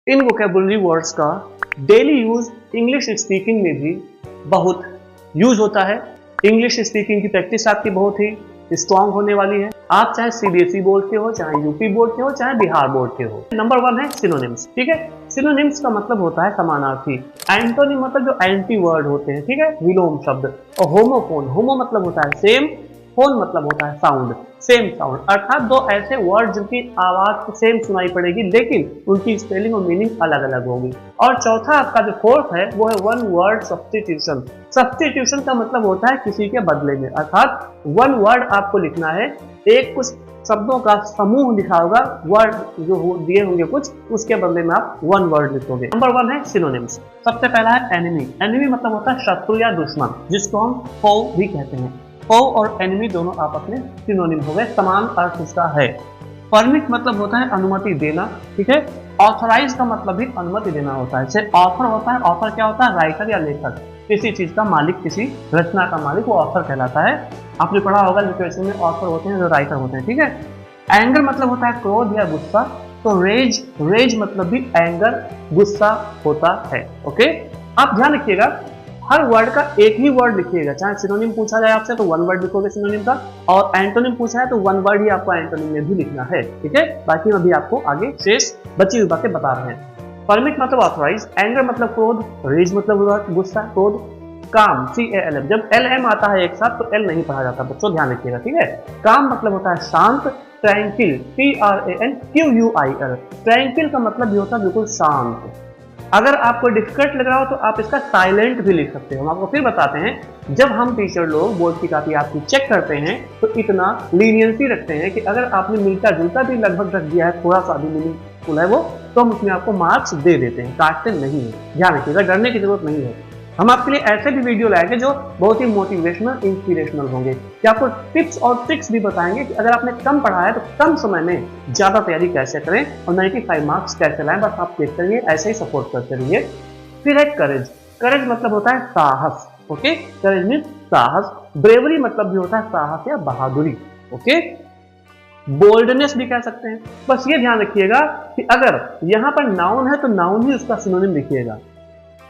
इन vocabulary words का daily use English speaking में भी बहुत यूज होता है। इंग्लिश स्पीकिंग की प्रैक्टिस आपकी बहुत ही स्ट्रांग होने वाली है। आप चाहे सीबीएसई बोर्ड के हो, चाहे यूपी बोर्ड के हो, चाहे बिहार बोर्ड के हो। नंबर 1 है सिनोनिम्स। ठीक है, सिनोनिम्स का मतलब होता है समानार्थी। एंटोनिम मतलब जो एंटी वर्ड होते हैं, ठीक है, विलोम शब्द। और होमोफोन, होमो मतलब होता है सेम, फोन मतलब होता है साउंड, सेम साउंड, अर्थात दो ऐसे वर्ड जिनकी आवाज सेम सुनाई पड़ेगी लेकिन उनकी स्पेलिंग और मीनिंग अलग अलग होगी। और चौथा आपका जो फोर्थ है वो है वन वर्ड सब्स्टिट्यूशन। सब्स्टिट्यूशन का मतलब होता है किसी के बदले में, अर्थात वन वर्ड आपको लिखना है, एक कुछ शब्दों का समूह लिखा होगा, वर्ड जो दिए होंगे कुछ, उसके बदले में आप वन वर्ड लिखोगे। नंबर 1 है सिनोनिम्स। सबसे पहला है एनिमी। एनिमी मतलब होता है शत्रु या दुश्मन, जिसको हम फो भी कहते हैं। फो और एनिमी दोनों आपस में सिनोनिम हो गए, समान अर्थ इसका है। परमिट मतलब होता है अनुमति देना, ठीक है। ऑथराइज का मतलब भी अनुमति देना होता है। जैसे ऑथर होता है, ऑथर क्या होता है, राइटर या लेखक, किसी चीज का मालिक, किसी रचना का मालिक, वो ऑथर कहलाता है। आपने पढ़ा होगा लिटरेचर में ऑथर होते हैं जो राइटर होते हैं, ठीक है। एंगर मतलब होता है क्रोध या गुस्सा, तो रेज, रेज मतलब भी एंगर, गुस्सा होता है। ओके, आप ध्यान रखिएगा हर वर्ड का एक ही वर्ड लिखिएगा। चाहे सिनोनिम पूछा जाए आपसे तो वन वर्ड लिखोगे सिनोनिम का, और एंटोनिम पूछा है तो वन वर्ड ही आपको एंटोनिम में भी लिखना है, ठीक है। बाकी अभी आपको आगे शेष बची हुई बातें बता रहे हैं। परमिट मतलब ऑथराइज, एंगर मतलब क्रोध, रेज मतलब गुस्सा, क्रोध, काम CALM, जब LM आता है एक साथ तो L नहीं पढ़ा जाता, बच्चों ध्यान रखिएगा, ठीक है। काम मतलब होता है शांत, ट्रैंकिल TRANQUIL, ट्रैंकिल का मतलब भी होता है बिल्कुल शांत। अगर आपको डिफिकल्ट लग रहा हो तो आप इसका साइलेंट भी लिख सकते हो। हम आपको फिर बताते हैं, जब हम टीचर लोग बोर्ड की कॉपी आपकी चेक करते हैं तो इतना लीनियंसी रखते हैं कि अगर आपने मिलता जुलता भी लगभग रख दिया है, थोड़ा सा भी मीनिंगफुल है वो, तो हम उसमें आपको मार्क्स दे देते हैं, काटते नहीं है। ध्यान रखिएगा, डरने की जरूरत नहीं है। हम आपके लिए ऐसे भी वीडियो लाएंगे जो बहुत ही मोटिवेशनल, इंस्पिरेशनल होंगे, कि आपको टिप्स और ट्रिक्स भी बताएंगे कि अगर आपने कम पढ़ा है तो कम समय में ज्यादा तैयारी कैसे करें और 95 मार्क्स कैसे लाएं। बस आप देखते रहिए, ऐसे ही सपोर्ट करते रहिए। फिर है करेज। करेज मतलब होता है साहस, ओके, करेज मीन्स साहस। ब्रेवरी मतलब भी होता है साहस या बहादुरी, ओके। बोल्डनेस भी कह सकते हैं। बस ये ध्यान रखिएगा कि अगर यहाँ पर नाउन है तो नाउन ही उसका सिनोनिम लिखिएगा,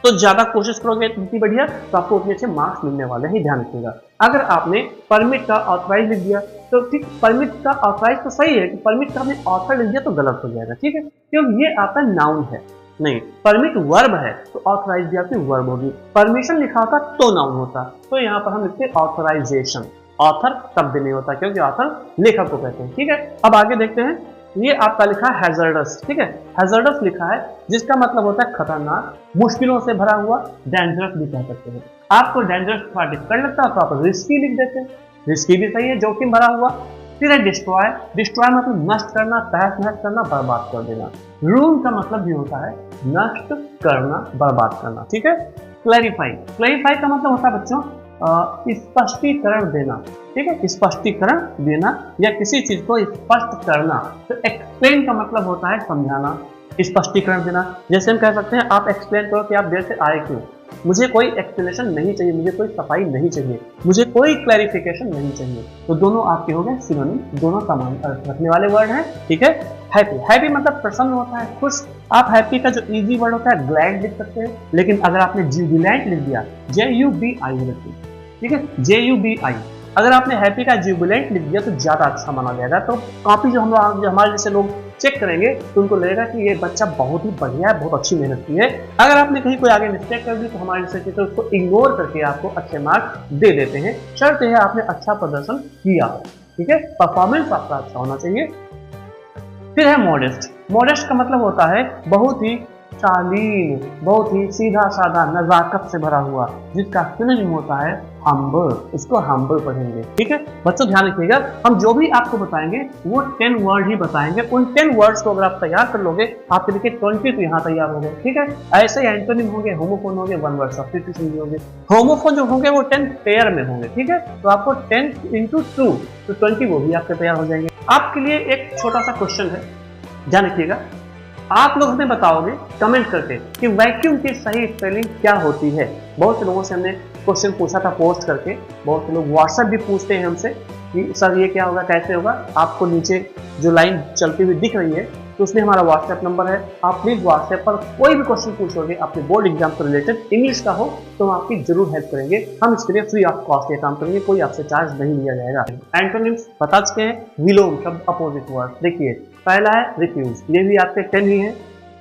तो ज्यादा कोशिश करोगे जितनी बढ़िया तो आपको उतने अच्छे मार्क्स मिलने वाले हैं, ध्यान रखिएगा। अगर आपने परमिट का ऑथराइज लिख दिया तो ठीक, परमिट का ऑथराइज तो सही है, कि परमिट का आपने ऑथर लिख दिया तो गलत हो जाएगा, ठीक है, क्योंकि ये आपका नाउन है। नहीं, परमिट वर्ब है तो ऑथराइज भी आपकी वर्ब होगी। परमिशन लिखा होता तो नाउन होता, तो यहाँ पर हम लिखते ऑथराइजेशन। ऑथर तब भी नहीं होता क्योंकि ऑथर लेखक को कहते हैं, ठीक है। अब आगे देखते हैं, ये आपका लिखा है हैजर्डस, ठीक है। हैजर्डस लिखा है जिसका मतलब होता है खतरनाक, मुश्किलों से भरा हुआ, डेंजरस भी कह सकते हैं। आपको डेंजरस थोड़ा डिफिकल्ट लगता है तो आप रिस्की लिख देते हैं, रिस्की भी सही है, जोखिम भरा हुआ। फिर है डिस्ट्रॉय। डिस्ट्रॉय मतलब नष्ट करना, तहस नहस करना, बर्बाद कर देना। रूइन का मतलब भी होता है नष्ट करना, बर्बाद करना, ठीक है। क्लैरिफाई। क्लैरिफाई का मतलब होता है बच्चों स्पष्टीकरण देना, ठीक है, स्पष्टीकरण देना या किसी चीज को स्पष्ट करना। तो एक्सप्लेन का मतलब होता है समझाना, स्पष्टीकरण देना। जैसे हम कह सकते हैं आप एक्सप्लेन करो कि आप देर से आए क्यों, मुझे कोई एक्सप्लेनेशन नहीं चाहिए, मुझे कोई सफाई नहीं चाहिए, मुझे कोई क्लैरिफिकेशन नहीं चाहिए। तो दोनों आपके हो गए सिनोनिम, दोनों समान अर्थ रखने वाले वर्ड हैं, ठीक है। हैप्पी। हैप्पी मतलब प्रसन्न होता है, खुश। आप हैप्पी का जो इजी वर्ड होता है ग्लैड लिख सकते हैं, लेकिन अगर आपने जुबिलेंट लिख दिया, JUBI, ठीक है, JUBI, अगर आपने हैप्पी का जुबिलेंट लिख दिया तो ज्यादा अच्छा माना जाएगा। तो कॉपी जो हमारे जैसे लोग चेक करेंगे तो उनको लगेगा कि ये बच्चा बहुत ही बढ़िया है, बहुत अच्छी मेहनत की है। अगर आपने कहीं कोई आगे मिस्टेक कर दी तो हमारे जैसे टीचर उसको इग्नोर करके आपको अच्छे मार्क्स दे देते हैं। शर्त है आपने अच्छा प्रदर्शन किया, ठीक है, परफॉर्मेंस आपका अच्छा होना चाहिए। फिर है मॉडेस्ट। मॉडेस्ट का मतलब होता है बहुत ही शालीन, बहुत ही सीधा साधा, नजाकत से भरा हुआ, जिसका सिनोनिम होता है हम्बल। इसको हम्बल पढ़ेंगे, ठीक है बच्चों, ध्यान रखिएगा। हम जो भी आपको बताएंगे वो 10 वर्ड ही बताएंगे। उन 10 वर्ड्स को अगर आप तैयार कर लोगे, आपके देखिए 20 तो यहाँ तैयार हो गए, ठीक है। ऐसे ही एंटोनिम होंगे, होमोफोन होंगे, वन वर्ड सब्स्टिट्यूशन भी होंगे। होमोफोन जो होंगे वो 10 पेयर में होंगे, ठीक है। तो आपको 10 × 2 तो 20 वो भी आपके तैयार हो जाएंगे। आपके लिए एक छोटा सा क्वेश्चन है, ध्यान रखिएगा। आप लोग हमें बताओगे कमेंट करके कि वैक्यूम की सही स्पेलिंग क्या होती है। बहुत से लोगों से हमने क्वेश्चन पूछा था पोस्ट करके, बहुत से लोग व्हाट्सएप भी पूछते हैं हमसे कि सर ये क्या होगा, कैसे होगा। आपको नीचे जो लाइन चलती हुई दिख रही है तो उसमें हमारा व्हाट्सएप नंबर है, आप प्लीज व्हाट्सएप पर कोई भी क्वेश्चन पूछोगे अपने बोर्ड एग्जाम से रिलेटेड इंग्लिश का हो तो हम आपकी जरूर हेल्प करेंगे। हम इसके लिए फ्री ऑफ कॉस्ट ये काम करेंगे, कोई आपसे चार्ज नहीं लिया जाएगा। एंटोनिम्स बता चुके हैं, विलोम शब्द अपोजिट वर्ड। देखिए पहला है रिफ्यूज, ये भी आपके 10 ही है,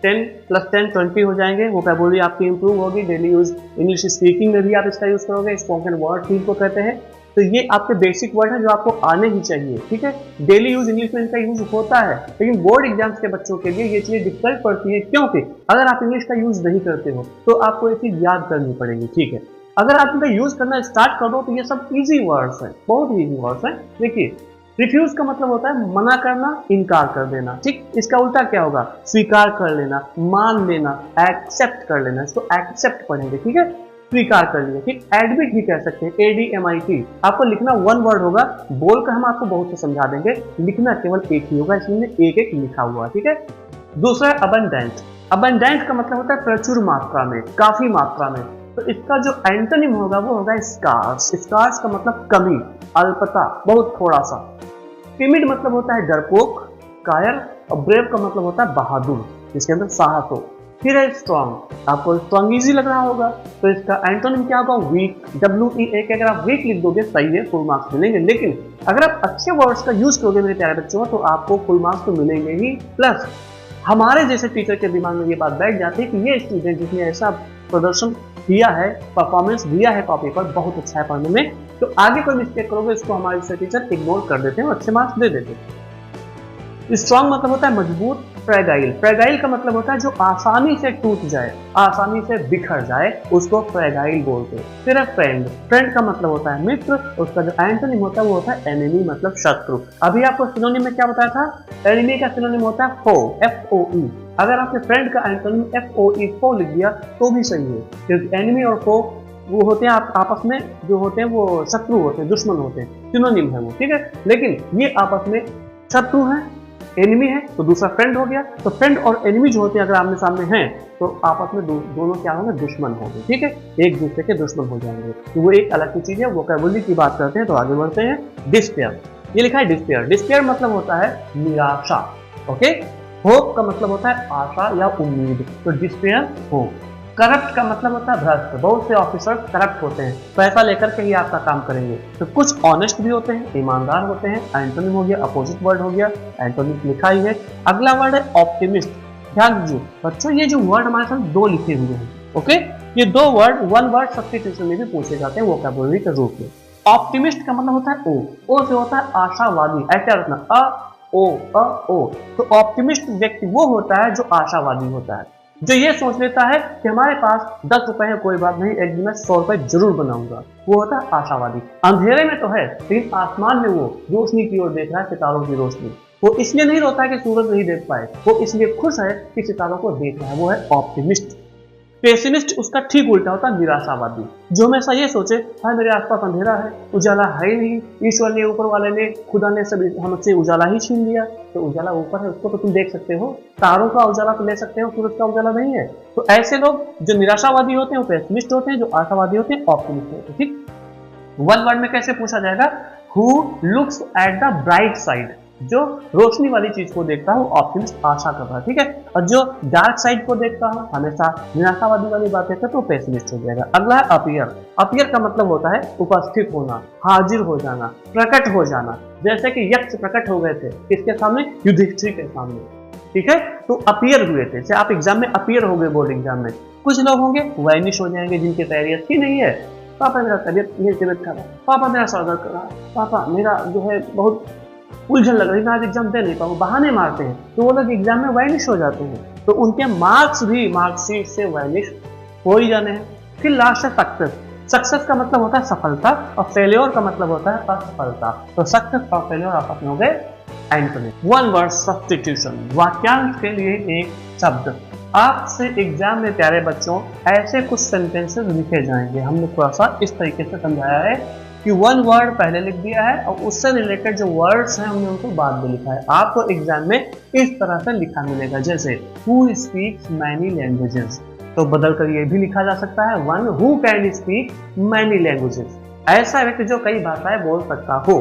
10 + 10 20 हो जाएंगे। वोकैबुलरी आपकी इंप्रूव होगी, डेली यूज इंग्लिश स्पीकिंग में भी आप इसका यूज करोगे, स्पोकन वर्ड फील को कहते हैं। तो ये आपके बेसिक वर्ड है जो आपको आने ही चाहिए, ठीक है। डेली यूज इंग्लिश में इनका यूज होता है, लेकिन बोर्ड एग्जाम्स के बच्चों के लिए ये चीजें डिफिकल्ट पड़ती है, क्योंकि अगर आप इंग्लिश का यूज नहीं करते हो तो आपको ये चीज याद करनी पड़ेगी, ठीक है। अगर आप इनका यूज करना स्टार्ट कर दो तो ये सब इजी वर्ड्स हैं, बहुत ही इजी वर्ड्स हैं। देखिए रिफ्यूज का मतलब होता है मना करना, इनकार कर देना, ठीक। इसका उल्टा क्या होगा, स्वीकार कर लेना, मान लेना, एक्सेप्ट कर लेना। इसको एक्सेप्ट पढ़ेंगे, ठीक है, स्वीकार कर लिया, ठीक। एडमिट भी कह सकते हैं, ADMIT। आपको लिखना 1 वर्ड होगा, बोलकर हम आपको बहुत से समझा देंगे, लिखना केवल एक ही होगा, इसमें एक एक लिखा हुआ, ठीक है। दूसरा है अबंडेंट। अबंडेंट का मतलब होता है प्रचुर मात्रा में, काफी मात्रा में। तो इसका जो एंटोनिम होगा वो होगा स्कार्स। स्कार्स का मतलब कमी, अल्पता, बहुत थोड़ा सा। टिमिड मतलब होता है डरपोक, कायर। और ब्रेव का मतलब होता है बहादुर, जिसके अंदर साहस हो। फिर है स्ट्रॉन्ग, आपको स्ट्रॉन्ग इजी लग रहा होगा, तो इसका एंटोनिम क्या होगा, वीक। WEAK, अगर आप वीक लिख दोगे सही है, फुल मार्क्स मिलेंगे। लेकिन अगर आप अच्छे वर्ड्स का यूज करोगे मेरे प्यारे बच्चों तो आपको फुल मार्क्स तो मिलेंगे ही, प्लस हमारे जैसे टीचर के दिमाग में ये बात बैठ जाती है कि ये स्टूडेंट जिसने ऐसा प्रदर्शन किया है, परफॉर्मेंस दिया है कॉपी पर, बहुत अच्छा है पढ़ने में, तो आगे कोई मिस्टेक करोगे उसको हमारे जैसे टीचर इग्नोर कर देते हैं और अच्छे मार्क्स दे देते हैं। स्ट्रॉन्ग मतलब होता है मजबूत। फ्रेगाइल, फ्रेगाइल का मतलब होता है जो आसानी से टूट जाए, आसानी से बिखर जाए, उसको फ्रेगाइल बोलते हैं। फिर है फ्रेंड। फ्रेंड का मतलब होता है मित्र, उसका जो एंटोनिम होता है वो होता है एनिमी, मतलब शत्रु। अभी आपको सिनोनिम में क्या बताया था, एनिमी का सिनोनिम होता है फो, FOE। अगर आपने फ्रेंड का एंटोनिम FOE, फो लिख दिया तो भी सही है, क्योंकि एनिमी और फो वो होते हैं आपस में जो होते हैं वो शत्रु होते हैं, दुश्मन होते हैं, सिनोनिम है वो, ठीक है। लेकिन ये आपस में शत्रु है, एनिमी है, तो दूसरा फ्रेंड हो गया। तो फ्रेंड और एनिमी जो होते हैं अगर आमने सामने हैं तो आपस में दोनों क्या होंगे, दुश्मन होंगे, ठीक है, एक दूसरे के दुश्मन हो जाएंगे। तो वो एक अलग की चीज है। वोकैबुलरी की बात करते हैं तो आगे बढ़ते हैं। डिस्पेयर, ये लिखा है डिस्पेयर। डिस्पेयर मतलब होता है निराशा, ओके। होप का मतलब होता है आशा या उम्मीद, तो डिस्पेयर होप। करप्ट का मतलब होता है भ्रष्ट। बहुत से ऑफिसर करप्ट होते हैं, पैसा लेकर के ही आपका काम करेंगे। तो कुछ ऑनेस्ट भी होते हैं, ईमानदार होते हैं। एंटोनिम हो गया, अपोजिट वर्ड हो गया, एंटोनिम लिखा ही है। अगला वर्ड है ऑप्टिमिस्ट। ध्यान दीजिए बच्चों, ये जो वर्ड हमारे साथ 2 लिखे हुए हैं, ओके। ये 2 वर्ड 1 वर्ड सब्स्टिट्यूशन में भी पूछे जाते हैं वोकैबुलरी के रूप में। ऑप्टिमिस्ट का मतलब होता है ओ से होता है आशावादी, ऐसे रखना, ओ। तो ऑप्टिमिस्ट व्यक्ति वो होता है जो आशावादी होता है, जो ये सोच लेता है कि हमारे पास 10 रुपए है, कोई बात नहीं, एक दिन में 100 रुपए जरूर बनाऊंगा, वो होता है आशावादी। अंधेरे में तो है लेकिन आसमान में वो रोशनी की ओर देख रहा है, सितारों की रोशनी। वो इसलिए नहीं रोता है कि सूरज नहीं देख पाए, वो इसलिए खुश है कि सितारों को देख रहा है, वो है ऑप्टिमिस्ट। पेसिमिस्ट उसका ठीक उल्टा होता है निराशावादी, जो हमेशा ये सोचे हाँ मेरे आसपास अंधेरा है, उजाला है ही नहीं, ईश्वर ने, ऊपर वाले ने, खुदा ने सब हमसे उजाला ही छीन लिया। तो उजाला ऊपर है, उसको तो तुम देख सकते हो, तारों का उजाला तो ले सकते हो, सूरज का उजाला नहीं है। तो ऐसे लोग जो निराशावादी होते हैं वो पेसिमिस्ट होते हैं, जो आशावादी होते हैं ऑप्टिमिस्ट होते हैं, ठीक। 1 वर्ड में कैसे पूछा जाएगा, who looks at the bright side, जो रोशनी वाली चीज को देखता है वो ऑप्टिमिस्ट, आशा कर रहा है, ठीक है। और जो डार्क साइड को देखता है, हमेशा निराशावादी वाली बात है, तो पेसिमिस्ट हो जाएगा। अगला है अपीयर। अपीयर का मतलब होता है उपस्थित होना, हाजिर हो जाना, प्रकट हो जाना। जैसे कि यक्ष प्रकट हो गए थे किसके सामने, युधिष्ठिर के सामने, ठीक है। तो अपीयर हुए थे, जैसे आप एग्जाम में अपीयर हो गए बोर्ड एग्जाम में। कुछ लोग होंगे वैनिश हो जाएंगे जिनकी तैयारी अच्छी नहीं है, पापा मेरा तबियत खराब, पापा मेरा सर दर्द कर रहा है, पापा मेरा जो है बहुत उलझन लग रही है, मैं आज एग्जाम दे नहीं पाऊंगा, बहाने मारते हैं, तो वो लोग एग्जाम में वैनिश हो जाते हैं। तो उनके मार्क्स भी मार्कशीट से वैनिश हो ही जाने हैं। फिर लास्ट है सक्सेस। सक्सेस का मतलब होता है सफलता और फेल्योर का मतलब होता है असफलता। तो सक्सेस और फेल्योर आपस में हो गए एंटोनिम। 1 वर्ड सब्स्टिट्यूशन, वाक्यांश के लिए एक शब्द। आपसे एग्जाम में प्यारे बच्चों ऐसे कुछ सेंटेंसेस लिखे जाएंगे, हमने थोड़ा सा इस तरीके से समझाया है कि 1 वर्ड पहले लिख दिया है और उससे रिलेटेड जो वर्ड्स हैं हमने उनको बाद में लिखा है। आपको एग्जाम में इस तरह से लिखा मिलेगा, जैसे हु स्पीक्स मैनी लैंग्वेजेस, तो बदल कर ये भी लिखा जा सकता है 1 who can speak many languages, ऐसा व्यक्ति जो कई भाषाएं बोल सकता हो।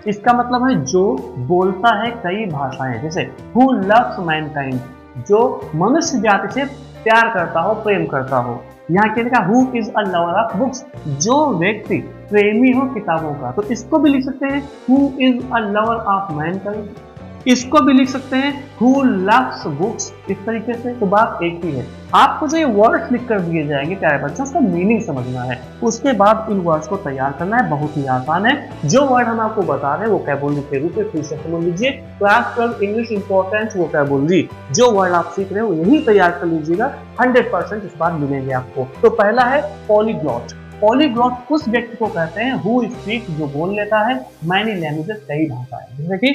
इसका मतलब है जो बोलता है कई भाषाएं, जैसे हु लव्स मैनकाइंड, जो मनुष्य जाति से प्यार करता हो, प्रेम करता हो। यहाँ क्या लिखा, who is a lover of books, जो व्यक्ति प्रेमी हो किताबों का। तो इसको भी लिख सकते हैं who is a lover of Mankind, इसको भी लिख सकते हैं हु लव्स बुक्स। इस तरीके से तो बात एक ही है। आपको जो ये वर्ड्स लिख कर दिए जाएंगे प्यारे बच्चों, उसका मीनिंग समझना है, उसके बाद इन वर्ड्स को तैयार करना है। बहुत ही आसान है। जो वर्ड हम आपको बता रहे हैं वोकैबुलरी के रूप में फिर से समझ लीजिए। क्लास 12 इंग्लिश इंपॉर्टेंट वोकैबुलरी, जो वर्ड आप सीख रहे हो यही तैयार कर लीजिएगा, 100% इस बार मिलेंगे आपको। तो पहला है पॉलीग्लॉट। पॉलीग्लॉट उस व्यक्ति को कहते हैं हु स्पीक, जो बोल लेता है मैनी लैंग्वेजेस, कई भाषाएं, जैसे कि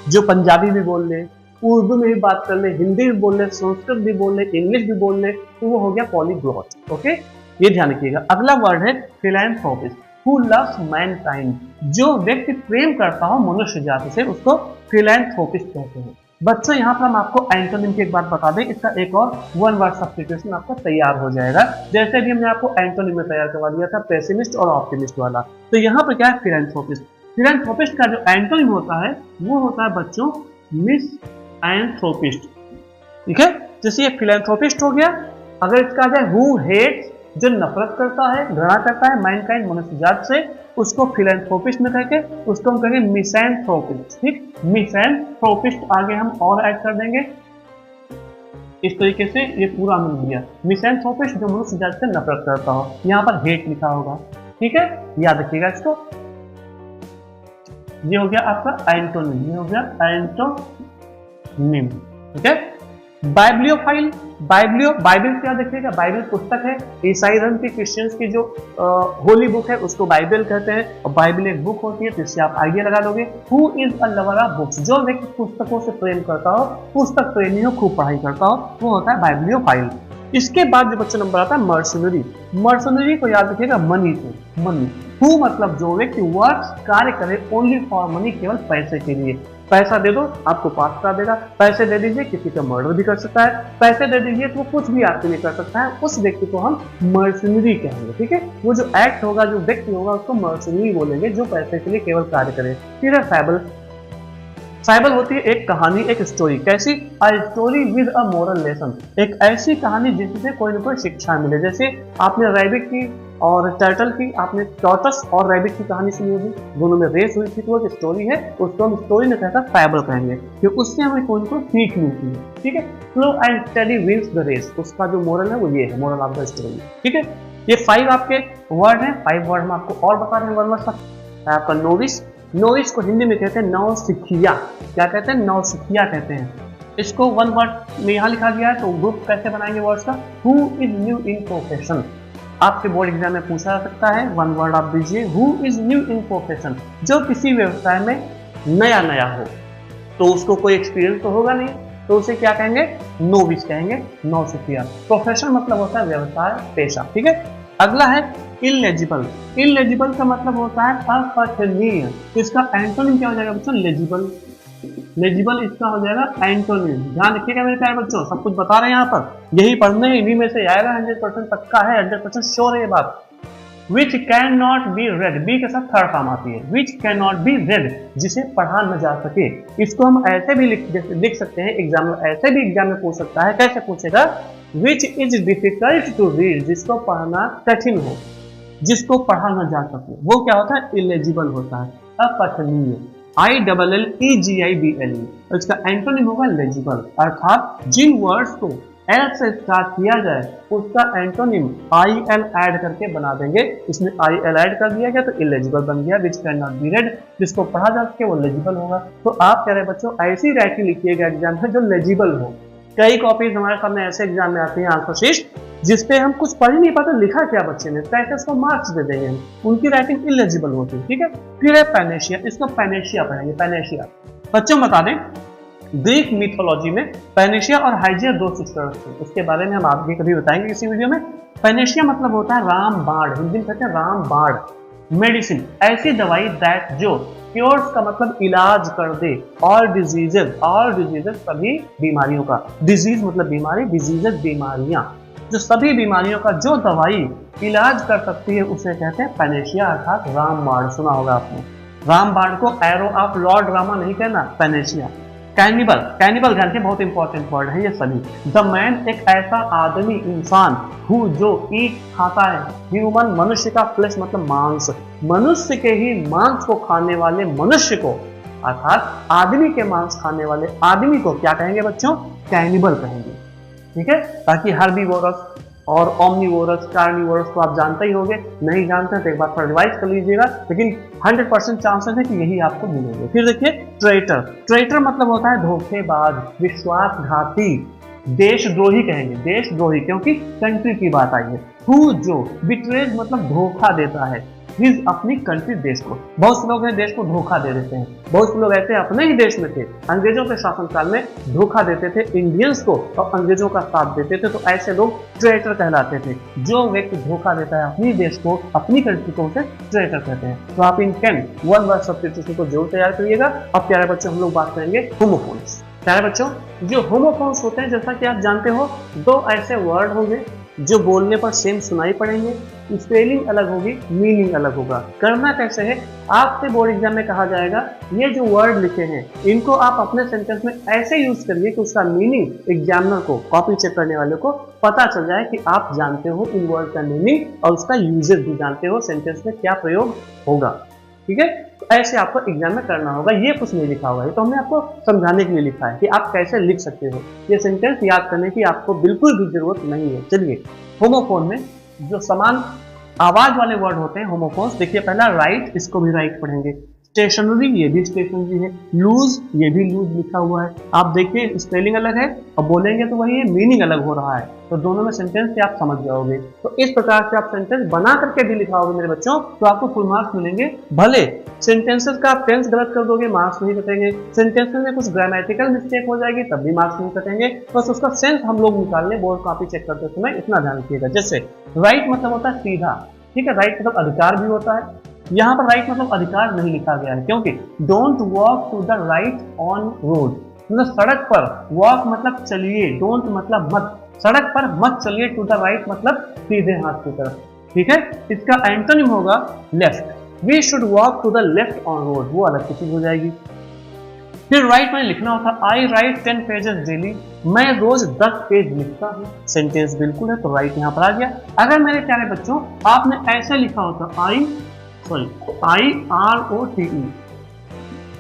जो पंजाबी भी बोल ले, उर्दू में भी बात कर ले, हिंदी भी बोल ले, संस्कृत भी बोल ले, इंग्लिश भी बोल ले, तो वो हो गया पॉलीग्लॉट। ओके, ये ध्यान रखिएगा। अगला वर्ड है फिलैंथ्रोपिस्ट, हु लव्स मैनकाइंड, जो व्यक्ति प्रेम करता हो मनुष्य जाति से, उसको फिलैंथ्रोपिस्ट कहते हैं। बच्चों यहाँ पर हम आपको एंटोनिम की एक बात बता दें, इसका एक और वन वर्ड सब्स्टिट्यूशन आपका तैयार हो जाएगा। जैसे भी हमने आपको एंटोनिम में तैयार करवा दिया था पेसिमिस्ट और ऑप्टिमिस्ट वाला, तो यहाँ पर क्या है फिलैंथ्रोपिस्ट। फिलैंथ्रोपिस्ट का जो एंटोनिम होता है वो होता है बच्चों मिसएंथ्रोपिस्ट। ठीक है, जैसे ये फिलैंथ्रोपिस्ट हो गया। अगर इसका आ जाए हु हेट्स, जो नफरत करता है, घृणा करता है मैनकाइंड, मनुष्य जात से, उसको फिलैंथ्रोपिस्ट में करके उसको हम कहेंगे मिसैंथ्रोपिस्ट। ठीक, मिसैंथ्रोपिस्ट आगे हम और ऐड कर देंगे। इस तरीके से ये पूरा मिल गया। मिसैंथ्रोपिस्ट जो मनुष्य जात से नफरत करता हो, यहाँ पर हेट लिखा होगा। ठीक है, याद रखिएगा इसको। ये हो गया आपका एंटोनिम, ये हो गया एंटोनिम। ठीक है, बाइब्लियोफाइल, बाइबल क्या देखिएगा, बाइबल पुस्तक है, ईसाई धर्म की, क्रिश्चियंस की जो होली बुक है उसको बाइबल कहते हैं, और बाइबल एक बुक होती है, तो इससे आप आइडिया लगा लोगे। Who is a lover of books, जो व्यक्ति पुस्तकों से प्रेम करता हो, पुस्तक प्रेमी हो, खूब पढ़ाई करता हो, वो होता है बाइब्लियोफाइल। इसके बाद जो बच्चा नंबर आता है मर्सनरी। मर्सनरी को याद रखिएगा मनी से, मनी। हु मतलब जो व्यक्ति वर्क्स, कार्य करे, ओनली फॉर मनी, केवल पैसे के लिए। पैसा दे दो आपको पास करा देगा, पैसे दे दीजिए किसी का मर्डर भी कर सकता है, पैसे दे दीजिए तो वो कुछ भी आपके लिए कर सकता है, उस व्यक्ति को हम मर्सनरी कहेंगे। ठीक है, वो जो एक्ट होगा, जो व्यक्ति होगा, उसको मर्सनरी बोलेंगे, जो पैसे के लिए केवल कार्य करे। फिर है फैबल। फैबल होती है एक कहानी, एक स्टोरी। कैसी? A story with a moral lesson, एक ऐसी कहानी जिससे कोई ना कोई शिक्षा मिले। जैसे आपने रैबिट की और टर्टल की, आपने टॉर्टस और रैबिट की कहानी सुनी होगी, दोनों में रेस हुई थी, तो वो स्टोरी है, उसको हम स्टोरी नहीं कहता, फैबल कहेंगे, क्योंकि उससे हमें कोई ना कोई सीख मिलती है। ठीक है, slow and steady wins the race, उसका जो मोरल है वो ये है, मोरल ऑफ द स्टोरी। ठीक है, ये 5 आपके वर्ड हैं। 5 वर्ड हम आपको और बता रहे हैं। वन वर्ड आपका नोविस। नोविस को हिंदी में कहते हैं नौसिखिया। क्या कहते हैं? नौसिखिया कहते हैं। इसको वन वर्ड में यहाँ लिखा गया है, तो ग्रुप कैसे बनाएंगे वर्ड्स का? Who is new in profession, आपके बोर्ड एग्जाम में पूछा जा सकता है। वन वर्ड आप दीजिए, who is new in profession, जो किसी व्यवसाय में नया नया हो, तो उसको कोई एक्सपीरियंस तो होगा नहीं, तो उसे क्या कहेंगे? नोविस कहेंगे, नौसिखिया। प्रोफेशन मतलब होता है व्यवसाय, पेशा। ठीक है, अगला है इलेजिबल। इलेजिबल का मतलब होता है अपठनीय। इसका एंटोनिम क्या हो जाएगा बच्चों? लेजिबल। लेजिबल इसका हो जाएगा एंटोनिम। ध्यान रखिएगा मेरे प्यारे बच्चों, सब कुछ बता रहे हैं यहाँ पर, यही पढ़ने इन्हीं में से आएगा, 100% पक्का है, 100% श्योर है ये बात। Which can not be read, be के साथ थर्ड फॉर्म आती है, which can not be read, जिसे पढ़ा न जा सके। इसको हम ऐसे भी लिख सकते हैं एग्जाम में, ऐसे भी एग्जाम में पूछ सकता है। कैसे पूछेगा? Which is difficult to read, जिसको पढ़ना कठिन हो, जिसको पढ़ा न जा सके, वो क्या होता है? इलेजिबल होता है, अपठनीय। ILLEGIBLE, इसका एंटोनिम होगा लेजिबल, अर्थात जिन वर्ड्स को एल से स्टार्ट किया जाए उसका एंटोनिम IL ऐड करके बना देंगे। इसमें IL ऐड कर दिया गया तो इलेजिबल बन गया। विच कैन नॉट बी रेड, जिसको पढ़ा जा सके वो लेजिबल होगा। तो आप कह रहे बच्चों ऐसी राइटिंग लिखिएगा एग्जाम में जो लेजिबल हो। कई कॉपीज हमारे सामने ऐसे एग्जाम में आती हैं आंसर शीट जिसपे हम कुछ पढ़ ही नहीं पाते, लिखा क्या बच्चे ने, कैसे उसको मार्क्स दे देंगे हम, उनकी राइटिंग इलेजिबल होती है। ठीक है, फिर है पैनेशिया। इसको पैनेशिया पढ़ेंगे, पैनेशिया। बच्चों बता दें, ग्रीक मिथोलॉजी में पैनेशिया और हाइजिया 2 सिस्टर्स थे, उसके बारे में हम आगे कभी बताएंगे किसी वीडियो में। पैनेशिया मतलब होता है रामबाण, हिंदी में कहते हैं रामबाण। मेडिसिन, ऐसी दवाई दैट जो, क्योर्स का मतलब इलाज कर दे, ऑल डिजीजेज, ऑल डिजीजेज सभी बीमारियों का, डिजीज मतलब बीमारी, डिजीजेज बीमारियां, जो सभी बीमारियों का जो दवाई इलाज कर सकती है उसे कहते हैं पैनेशिया, अर्थात रामबाण। सुना होगा आपने। रामबाण को एरो ऑफ लॉर्ड रामा नहीं कहना, पेनेशिया। कैनिबल, कैनिबल ध्यान के बहुत इंपॉर्टेंट वर्ड है ये सभी। द मैन एक ऐसा आदमी, इंसान, हु जो ईट खाता है, ह्यूमन मनुष्य का, फ्लेश मतलब मांस, मनुष्य के ही मांस को खाने वाले मनुष्य को, अर्थात आदमी के मांस खाने वाले आदमी को क्या कहेंगे बच्चों? कैनिबल कहेंगे। ठीक है, ताकि हर्बीवोरस और ओमनीवोरस, कार्निवोरस तो आप जानते ही होंगे, नहीं जानते तो एक बार थोड़ा रिवाइज कर लीजिएगा, लेकिन 100% चांसेस है कि यही आपको मिलेंगे। फिर देखिए ट्रेटर, ट्रेटर मतलब होता है धोखेबाज, विश्वासघाती, देशद्रोही कहेंगे, देशद्रोही क्योंकि कंट्री की बात आई है। हु जो, बिट्रेज मतलब धोखा देता है, हिज अपनी कंट्री देश को, बहुत से लोग हैं देश को धोखा दे देते हैं, बहुत से लोग ऐसे अपने ही देश में थे, अंग्रेजों के शासनकाल में धोखा देते थे इंडियंस को और अंग्रेजों का साथ देते थे, तो ऐसे लोग ट्रेटर कहलाते थे। जो व्यक्ति धोखा देता है अपनी देश को, अपनी कंट्री को, उसे ट्रेटर कहते हैं। तो आप इन 10 वन वर्ड सब्स्टिट्यूशन को जरूर तैयार करिएगा। अब प्यारे बच्चों हम लोग बात करेंगे होमोफोन्स। प्यारे बच्चों जो होमोफोन्स होते हैं, जैसा कि आप जानते हो, दो ऐसे वर्ड होंगे जो बोलने पर सेम सुनाई पड़ेंगे, स्पेलिंग अलग होगी, मीनिंग अलग होगा। करना कैसे है, आपसे बोर्ड एग्जाम में कहा जाएगा ये जो वर्ड लिखे हैं इनको आप अपने सेंटेंस में ऐसे यूज करिए कि उसका मीनिंग एग्जामिनर को, कॉपी चेक करने वाले को पता चल जाए कि आप जानते हो इन वर्ड का मीनिंग और उसका यूजेज भी जानते हो, सेंटेंस में क्या प्रयोग होगा। ठीक है, तो ऐसे आपको एग्जाम में करना होगा। ये कुछ नहीं लिखा हुआ है, तो हमने आपको समझाने के लिए लिखा है कि आप कैसे लिख सकते हो। ये सेंटेंस याद करने की आपको बिल्कुल भी जरूरत नहीं है। चलिए, होमोफोन में जो समान आवाज वाले वर्ड होते हैं होमोफोन्स, देखिए पहला राइट, इसको भी राइट पढ़ेंगे। स्टेशनरी, ये भी स्टेशनरी है। लूज, ये भी लूज लिखा हुआ है। आप देखिए स्पेलिंग अलग है और बोलेंगे तो वही है, मीनिंग अलग हो रहा है, तो दोनों में सेंटेंस से आप समझ जाओगे। तो इस प्रकार से आप सेंटेंस बना करके भी लिखाओगे मेरे बच्चों, तो आपको फुल मार्क्स मिलेंगे। भले सेंटेंसेस का आप टेंस गलत कर दोगे, मार्क्स नहीं कटेंगे। सेंटेंसेस में कुछ ग्रामेटिकल मिस्टेक हो जाएगी, तब भी मार्क्स नहीं कटेंगे। बस उसका सेंस हम लोग निकाल लें बोर्ड कॉपी चेक करते समय, इतना ध्यान रखिएगा। जैसे राइट मतलब होता है सीधा, ठीक है, राइट मतलब अधिकार भी होता है। यहाँ पर राइट मतलब अधिकार नहीं लिखा गया है, क्योंकि don't walk to the right on road, मतलब सड़क पर, वॉक मतलब चलिए, डोंट मतलब मत, सड़क पर मत चलिए, टू द राइट मतलब सीधे हाथ की तरफ। ठीक है, इसका एंटोनिम होगा left, we should walk to the left on road, वो अलग चीज हो जाएगी। फिर राइट में लिखना होता आई राइट 10 पेजेस डेली, मैं रोज 10 पेज लिखता हूँ। सेंटेंस बिल्कुल है, तो राइट यहाँ पर आ गया। अगर मेरे प्यारे बच्चों आपने ऐसे लिखा होता IROTE,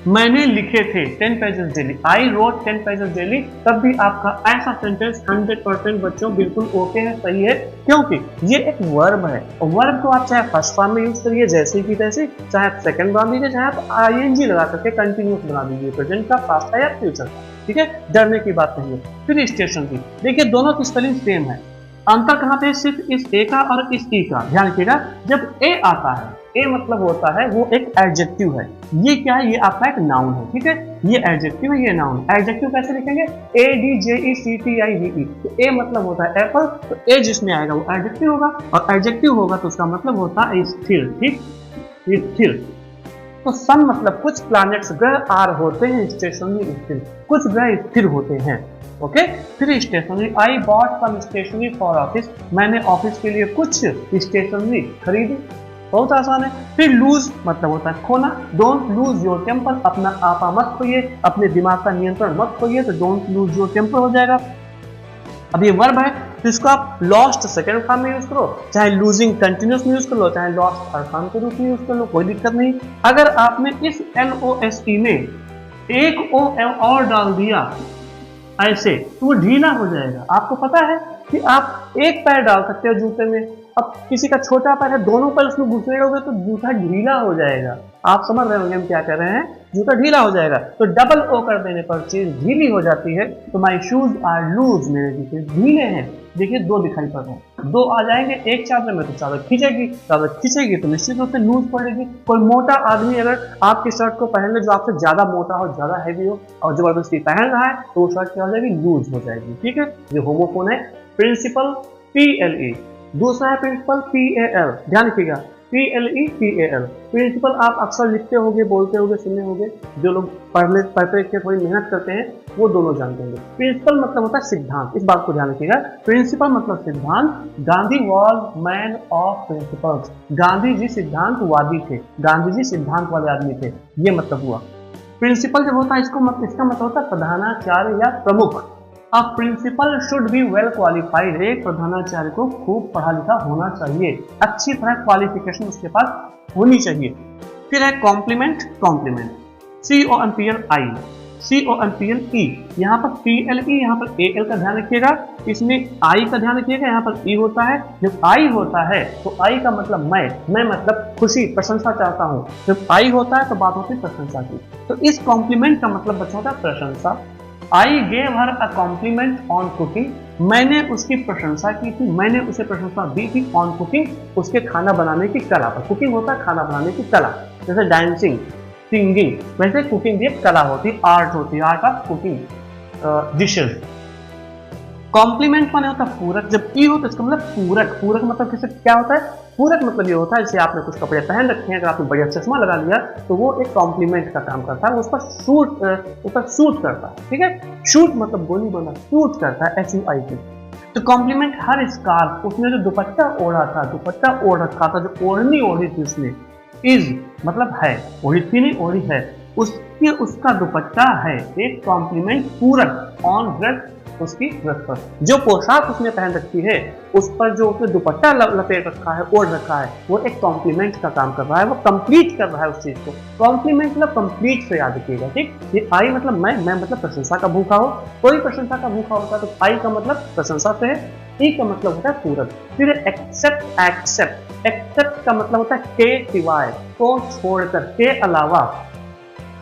मैंने लिखे थे 10 pages daily, I wrote 10 pages daily, तब भी आपका ऐसा सेंटेंस 100% बच्चों बिल्कुल ओके है, सही है, क्योंकि ये एक वर्ब है। और वर्ब को आप चाहे फर्स्ट फॉर्म में यूज करिए जैसे की तैसे, चाहे आप सेकंड फॉर्म दीजिए, चाहे आप ING लगा करके कंटिन्यूस बना दीजिए, प्रेजेंट का, पास्ट का या फ्यूचर का। ठीक है, डरने की बात नहीं है। फिर स्टेशन की, देखिए दोनों की स्पेलिंग सेम है, अंतर कहाँ पे, सिर्फ इस ए का और इस ई का। ध्यान रखिएगा, जब ए आता है, ए मतलब होता है वो एक एडजेक्टिव है। ये क्या है, ये आपका एक नाउन है। ठीक है, ये एडजेक्टिव है, ये नाउन। एडजेक्टिव कैसे लिखेंगे, ADJECTIVE, तो ए मतलब होता है एप्पल, तो ए जिसमें आएगा वो एडजेक्टिव होगा, और एडजेक्टिव होगा तो उसका मतलब होता है स्थिर। ठीक, स्थिर। तो सन मतलब कुछ प्लैनेट्स, ग्रह आर होते हैं स्टेशनरी, स्थिर, कुछ ग्रह स्थिर होते हैं। ओके, फिर stationery, I bought some stationery for office, मैंने ऑफिस के लिए कुछ स्टेशनरी खरीदी, बहुत आसान है। फिर लूज मतलब होता है खोना, डोंट लूज योर टेम्पर, अपना आपा मत खोइए, अपने दिमाग का नियंत्रण मत खोइए, तो डोंट लूज योर टेम्पर हो जाएगा। अब ये वर्ब है, तो इसको आप लॉस्ट सेकंड फॉर्म में यूज करो, चाहे लूजिंग कंटिन्यूस में यूज कर लो, चाहे लॉस्ट थर्ड फॉर्म के रूप में यूज कर लो, कोई दिक्कत नहीं। अगर आपने इस LOST में एक O और डाल दिया ऐसे, तो वो ढीला हो जाएगा। आपको पता है कि आप एक पैर डाल सकते हो जूते में, अब किसी का छोटा पैर है, दोनों पैर उसमें घुसेड़ोगे तो जूता ढीला हो जाएगा। आप समझ रहे होंगे हम क्या कर रहे हैं, जूता ढीला हो जाएगा। तो डबल O कर देने पर चीज ढीली हो जाती है। तो माई शूज आर लूज, मेरे जूते ढीले हैं। देखिए दो दिखाई पड़ रहे हैं, दो आ जाएंगे एक चादर में, तो चादर खींचेगी, चादर खींचेगी तो निश्चित रूप से लूज पड़ेगी। कोई मोटा आदमी अगर आपकी शर्ट को पहन ले जो आपसे ज्यादा मोटा हो, ज्यादा हैवी हो और जबरदस्ती पहन रहा है, तो वो शर्ट क्या हो जाएगी, लूज हो जाएगी। ठीक है, ये होमोफोन है। प्रिंसिपल PLE, दूसरा है प्रिंसिपल PAL, ध्यान रखिएगा, PLE PAL। प्रिंसिपल आप अक्सर लिखते होगे, बोलते होगे, सुने होगे, जो लोग पढ़ते थोड़ी मेहनत करते हैं वो दोनों जानते होंगे। प्रिंसिपल मतलब होता है सिद्धांत, इस बात को ध्यान रखिएगा। प्रिंसिपल मतलब सिद्धांत। Gandhi was man of principles, Gandhi ji सिद्धांतवादी थे, गांधी जी सिद्धांत वाले आदमी थे, ये मतलब हुआ। प्रिंसिपल जब होता है इसका मतलब होता है प्रधानाचार्य या प्रमुख। A principal should be well qualified, एक प्रधानाचार्य को खूब पढ़ा लिखा होना चाहिए, अच्छी तरह क्वालिफिकेशन उसके पास होनी चाहिए। फिर है कॉम्प्लीमेंट, कॉम्प्लीमेंट COMPLI, COMPLE, यहाँ पर PLE, यहाँ पर AL का ध्यान रखिएगा, इसमें I का ध्यान रखिएगा, यहाँ पर E होता है। जब I होता है तो I का मतलब मैं मतलब खुशी, प्रशंसा चाहता हूँ। जब I होता है तो बात होती है प्रशंसा की। तो इस कॉम्प्लीमेंट का मतलब बच्चा होता है प्रशंसा। I gave her a compliment on cooking, मैंने उसकी प्रशंसा की थी, मैंने उसे प्रशंसा दी थी on cooking, उसके खाना बनाने की कला पर। कुकिंग होता है खाना बनाने की कला, जैसे डांसिंग, सिंगिंग, वैसे कुकिंग भी एक कला होती है, आर्ट होती है, art of cooking dishes. Compliment माने होता है पूरक। जब ई हो तो इसका मतलब पूरक। पूरक मतलब किसे क्या होता है? पूरक मतलब ये होता है जैसे आपने कुछ कपड़े पहन रखे हैं, अगर आपने बढ़िया चश्मा लगा लिया तो वो एक कॉम्प्लीमेंट का काम करता है, उस पर शूट करता है। ठीक है, शूट मतलब गोली मारना, शूट करता है, SUIT। तो कॉम्प्लीमेंट हर स्कार्फ, उसने जो दुपट्टा ओढ़ा था, दुपट्टा ओढ़ रखा था, जो ओढ़नी ओढ़ी थी उसने, इज मतलब है, ओढ़ी थी नहीं ओढ़ी है, उसका दुपट्टा है, एक कॉम्प्लीमेंट पूरक ऑन ड्रेस, उसकी ड्रेस पर। जो पोशाक उसने पहन रखी है उस पर जो उसने दुपट्टा लपेट रखा है, ओढ़ रखा है, वो एक कॉम्प्लीमेंट का काम कर रहा है, वो कंप्लीट कर रहा है उस चीज को। कॉम्प्लीमेंट मतलब कंप्लीट से याद रखिएगा। ठीक, ये आई मतलब मैं मतलब प्रशंसा का भूखा हो, कोई प्रशंसा का भूखा होता है तो आई का मतलब प्रशंसा से है, ई का मतलब होता है पूरक। फिर एक्सेप्ट, एक्सेप्ट, एक्सेप्ट का मतलब होता है के सिवाय, को छोड़कर, के अलावा।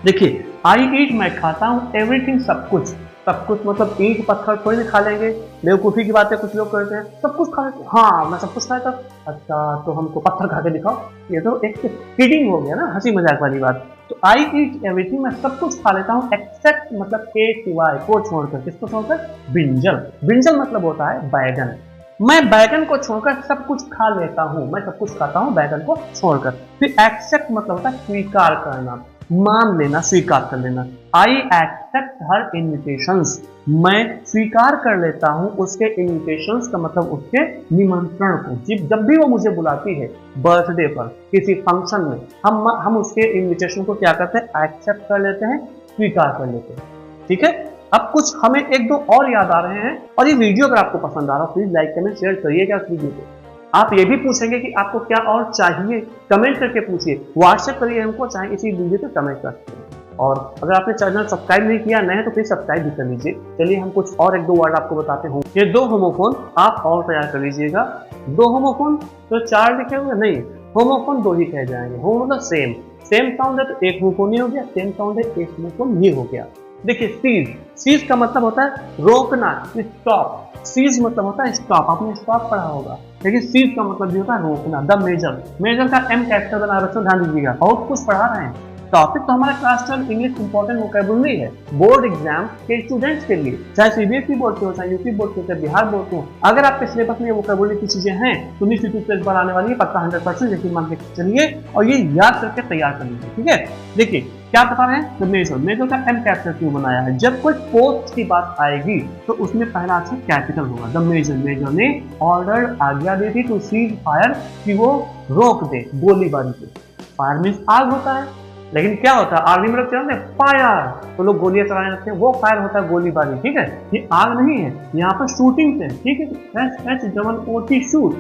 देखिए आई ईट मैं खाता हूँ, एवरीथिंग सब कुछ, सब कुछ मतलब ईंट पत्थर थोड़ी खा लेंगे, बेवकूफ़ी की बातें कुछ लोग करते हैं, सब कुछ खा लेते हैं, हाँ मैं सब कुछ खाता। अच्छा तो हमको पत्थर खा के दिखाओ, ये तो एक किडिंग हो गया ना, हंसी मजाक वाली बात। तो आई ईट एवरीथिंग, मैं सब कुछ खा लेता हूँ, एक्सेप्ट मतलब के सिवाय, को छोड़कर, किसको छोड़कर? ब्रिंजल। ब्रिंजल मतलब होता है बैगन, मैं बैगन को छोड़कर सब कुछ खा लेता हूँ, मैं सब कुछ खाता हूँ बैगन को छोड़कर। फिर एक्सेप्ट मतलब होता है स्वीकार करना, मान लेना, स्वीकार कर लेना। आई एक्सेप्ट हर इन्विटेशंस, मैं स्वीकार कर लेता हूँ उसके इन्विटेशंस का मतलब उसके निमंत्रण को। जब भी वो मुझे बुलाती है बर्थडे पर, किसी फंक्शन में, हम उसके इन्विटेशन को क्या करते हैं? एक्सेप्ट कर लेते हैं, स्वीकार कर लेते हैं। ठीक है, अब कुछ हमें एक दो और याद आ रहे हैं, और ये वीडियो अगर आपको पसंद आ रहा हो प्लीज लाइक कमेंट शेयर करिएगा इस वीडियो को। आप ये भी पूछेंगे कि आपको क्या और चाहिए, कमेंट करके पूछिए, व्हाट्सएप करिए हमको, चाहे इसी वीडियो पे कमेंट कर सकते हैं। और अगर आपने चैनल सब्सक्राइब नहीं किया नए तो प्लीज सब्सक्राइब भी कर लीजिए। चलिए हम कुछ और एक दो वर्ड आपको बताते हूँ। ये दो होमोफोन आप और तैयार कर लीजिएगा। दो होमोफोन तो चार लिखे हुए नहीं, होमोफोन दो ही कह जाएंगे। होमो मतलब सेम, सेम साउंड है तो एक होमोफोन ही हो गया, सेम साउंड है एक होमोफोन ये हो गया। देखिए सीज, सीज का मतलब होता है रोकना, स्टॉप। सीज मतलब होता है स्टॉप, आपने स्टॉप पढ़ा होगा, लेकिन सीज का मतलब भी होता है रोकना। द मेजर, मेजर का एम कैपिटल बना रखो, ध्यान दीजिएगा। बहुत कुछ पढ़ा रहे हैं। टॉपिक तो हमारा क्लास 12 इंग्लिश इंपॉर्टेंट वोकैबुलरी है, बोर्ड एग्जाम के स्टूडेंट्स के लिए, चाहे सीबीएसई बोर्ड के हो, चाहे यूपी बोर्ड के, चाहे बिहार बोर्ड के हो। अगर आपके सिलेबस में वोकैबुलरी की चीजें हैं तो निश्चित रूप से इस बार आने वाली है, पक्का 100% यकीन मान के चलिए और ये याद करके तैयार कर लीजिए। ठीक है, देखिए क्या बता रहे हैं? द मेजर, मेजर का एम कैपिटल क्यों बनाया है? जब कोई पोस्ट की बात आएगी तो उसमें पहला अक्षर कैपिटल होगा। द मेजर, मेजर ने ऑर्डर, आज्ञा दी थी टू सीज फायर, कि वो रोक दे गोलीबारी को। फायर मीन्स आग होता है, लेकिन क्या होता है आर्मी में लोग चलाते हैं फायर, तो लोग गोलियां चलाने लगते हैं, वो फायर होता है गोलीबारी। ठीक है, ये आग नहीं है, यहाँ पर शूटिंग से। ठीक है, SHOOT, shoot.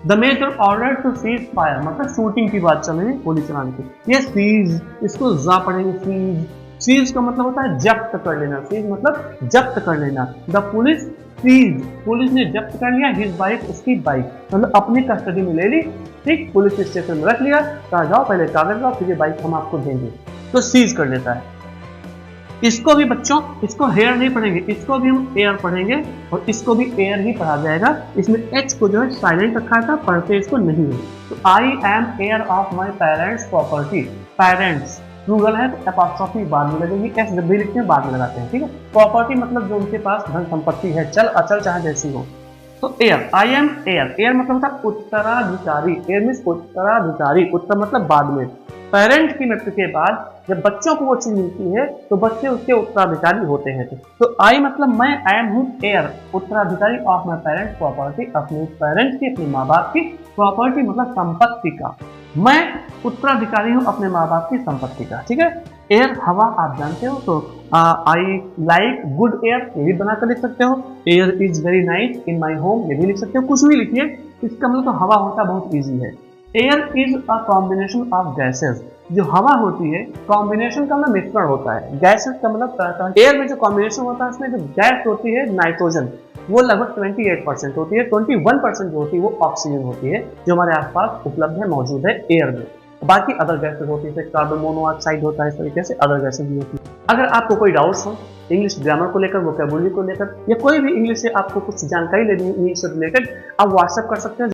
The major order to cease fire मतलब शूटिंग की बात चल रही है, गोली चलाने की। ये सीज, इसको जा पढ़ेंगे सीज। सीज का मतलब होता है जब्त कर लेना, सीज मतलब जब्त कर लेना। द पुलिस सीज, पुलिस ने जब्त कर लिया हिज बाइक, उसकी बाइक, मतलब अपनी कस्टडी में ले ली। ठीक, पुलिस स्टेशन में रख लिया, कहा जाओ पहले कागज लाओ फिर ये बाइक हम आपको देंगे, तो सीज कर लेता है। इसको भी बच्चों, इसको हेयर नहीं पढ़ेंगे, इसको भी हम एयर पढ़ेंगे और इसको भी एयर ही पढ़ा जाएगा। इसमें एच को जो है साइलेंट रखा था, पढ़ते इसको नहीं है। तो I am heir of my parents property, parents plural है तो एपॉस्ट्रोफी बाद में लगेगी, एस जब भी लिखते हैं बाद में लगाते हैं। ठीक है, प्रॉपर्टी मतलब जो उनके पास धन संपत्ति है, चल अचल चाहे जैसी हो। तो air, I am air, air मतलब होता है उत्तराधिकारी, एयर मीन्स उत्तराधिकारी, उत्तर मतलब बाद में, पेरेंट की मृत्यु के बाद जब बच्चों को वो चीज मिलती है तो बच्चे उसके उत्तराधिकारी होते हैं। तो आई मतलब मैं, आई एम हूँ एयर, उत्तराधिकारी ऑफ माई पेरेंट्स प्रॉपर्टी, अपने पेरेंट्स की, अपने माँ बाप की प्रॉपर्टी मतलब संपत्ति का, मैं उत्तराधिकारी हूँ अपने माँ बाप की संपत्ति का। ठीक है, एयर हवा आप जानते हो, तो आई लाइक गुड एयर ये भी बनाकर लिख सकते हो, air is very nice in my home ये भी लिख सकते हो, कुछ भी लिखिए, इसका मतलब तो हवा होता बहुत ईजी है। Air is a combination of gases, जो हवा होती है कॉम्बिनेशन का मतलब मिश्रण होता है, गैसेस का मतलब एयर में जो कॉम्बिनेशन होता है उसमें जो गैस होती है नाइट्रोजन वो लगभग 28% होती है, 21% जो होती है वो ऑक्सीजन होती है जो हमारे आसपास उपलब्ध है, मौजूद है एयर में। बाकी अदर गैसेस होती है, कार्बन मोनोऑक्साइड होता है, इस तरीके से अदर गैसेस भी होती है। अगर आपको कोई डाउट्स हो इंग्लिश ग्रामर को लेकर, वोकैबुलरी को लेकर, या कोई भी इंग्लिश से आपको कुछ जानकारी लेनी है इंग्लिश से रिलेटेड, आप व्हाट्सएप कर सकते हैं।